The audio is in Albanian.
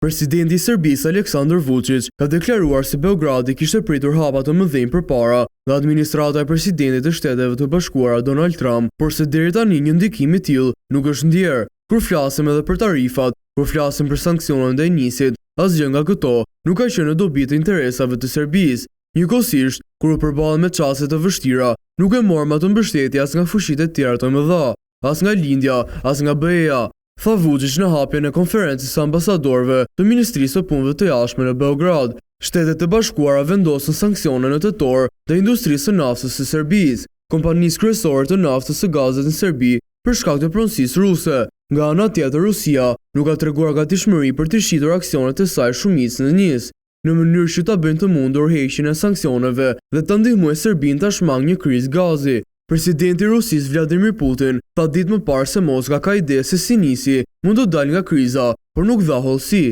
Presidenti i Serbisë Aleksandar Vučić ka deklaruar se Beogradi kishte pritur hapa të mëdhenj përpara nga administrata e presidentit të Shteteve të Bashkuara Donald Trump, por se deri tani një ndikim i tillë nuk është ndjerë. Kur flasim edhe për tarifat, kur flasim për sanksionet ndaj Nisit, asgjë nga këto nuk ka qenë në dobi të interesave të Serbisë. Njëkohësisht, kur u përballen me çaste të vështira, nuk e morëm atë mbështetje as nga fuqitë e tjera të mëdha, as nga lindja, as nga BE-ja, tha Vučić në hapjen e konferencës së ambasadorëve të Ministrisë së Punëve të Jashtme në Beograd. Shtetet e Bashkuara vendosën sanksione në tetor të industrisë së naftës së Serbisë, kompanisë kryesore të naftës së gazit në Serbi për shkak të pronësisë ruse. Nga ana tjetër, Rusia nuk ka treguar gatishmëri për të shitur aksionet e saj shumicë në Nis, në mënyrë që ta bëjnë të mundur heqjen e sanksioneve dhe ta ndihmojë Serbinë ta shmangë një krizë gazi. Presidenti i Rusisë Vladimir Putin tha ditë më parë se Moska ka ide se si Nisi mund të dalë nga kriza, por nuk dha hollësi.